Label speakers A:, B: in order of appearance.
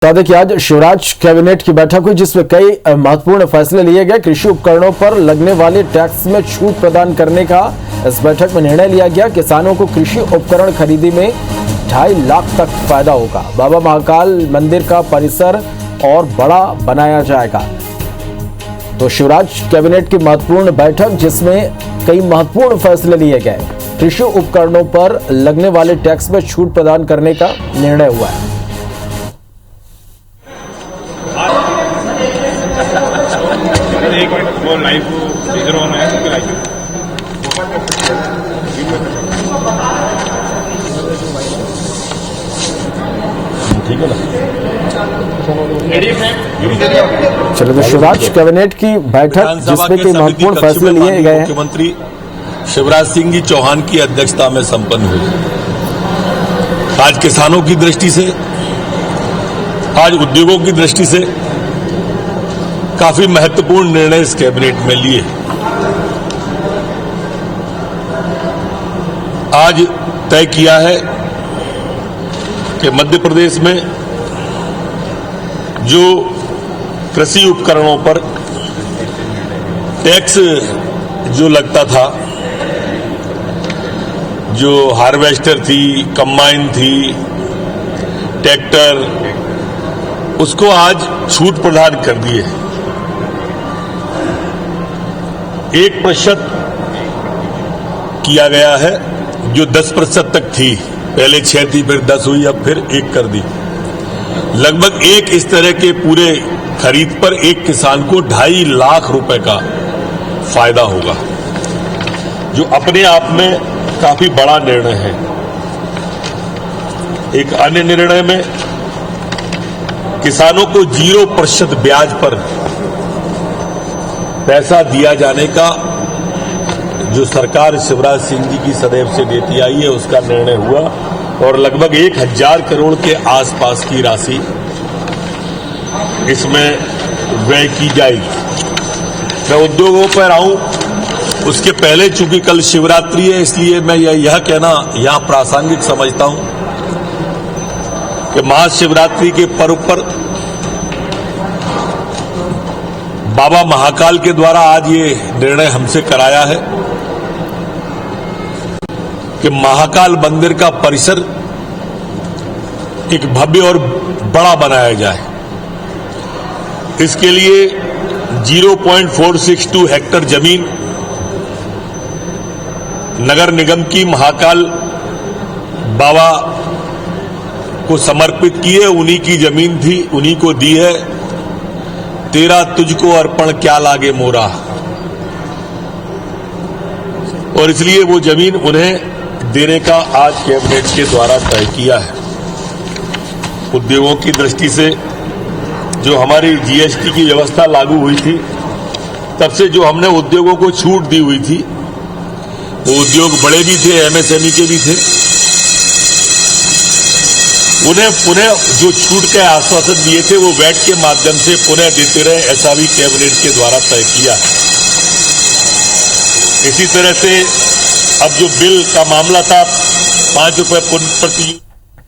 A: तो देखिए, आज शिवराज कैबिनेट की बैठक हुई जिसमें कई महत्वपूर्ण फैसले लिए गए। कृषि उपकरणों पर लगने वाले टैक्स में छूट प्रदान करने का इस बैठक में निर्णय लिया गया। किसानों को कृषि उपकरण खरीदी में 2.5 लाख तक फायदा होगा। बाबा महाकाल मंदिर का परिसर और बड़ा बनाया जाएगा। तो शिवराज कैबिनेट की महत्वपूर्ण बैठक जिसमें कई महत्वपूर्ण फैसले लिए गए। कृषि उपकरणों पर लगने वाले टैक्स में छूट प्रदान करने का निर्णय हुआ है।
B: एक मिनट वो लाइव इधर ऑन है ठीक है ना।
A: चलो, तो शिवराज कैबिनेट की बैठक जिसमें कई महत्वपूर्ण फैसले लिए गए हैं।
C: मुख्यमंत्री शिवराज सिंह जी चौहान की अध्यक्षता में संपन्न हुई। आज किसानों की दृष्टि से, आज उद्योगों की दृष्टि से काफी महत्वपूर्ण निर्णय इस कैबिनेट में लिए। आज तय किया है कि मध्य प्रदेश में जो कृषि उपकरणों पर टैक्स जो लगता था, जो हार्वेस्टर थी, कंबाइन थी, ट्रैक्टर, उसको आज छूट प्रदान कर दी है। 1% किया गया है, जो 10% तक थी। पहले 6 थी, फिर 10 हुई, अब फिर 1 कर दी। लगभग एक इस तरह के पूरे खरीद पर एक किसान को 2.5 लाख रुपए का फायदा होगा, जो अपने आप में काफी बड़ा निर्णय है। एक अन्य निर्णय में किसानों को 0% ब्याज पर पैसा दिया जाने का, जो सरकार शिवराज सिंह जी की सदैव से देती आई है, उसका निर्णय हुआ और लगभग 1000 करोड़ के आसपास की राशि इसमें व्यय की जाएगी। मैं उद्योगों पर आऊं उसके पहले, चूंकि कल शिवरात्रि है, इसलिए मैं यह कहना यहां प्रासंगिक समझता हूं कि महाशिवरात्रि के पर्व पर बाबा महाकाल के द्वारा आज ये निर्णय हमसे कराया है कि महाकाल मंदिर का परिसर एक भव्य और बड़ा बनाया जाए। इसके लिए 0.462 हेक्टेयर जमीन नगर निगम की महाकाल बाबा को समर्पित की है। उन्हीं की जमीन थी, उन्हीं को दी है। तेरा तुझको अर्पण क्या लागे मोरा, और इसलिए वो जमीन उन्हें देने का आज कैबिनेट के द्वारा तय किया है। उद्योगों की दृष्टि से जो हमारी जीएसटी की व्यवस्था लागू हुई थी, तब से जो हमने उद्योगों को छूट दी हुई थी, वो उद्योग बड़े भी थे, एमएसएमई के भी थे, उन्हें पुनः जो छूट के आश्वासन दिए थे वो वैट के माध्यम से पुनः देते रहे, ऐसा भी कैबिनेट के द्वारा तय किया है। इसी तरह से अब जो बिल का मामला था, 5 रुपए प्रति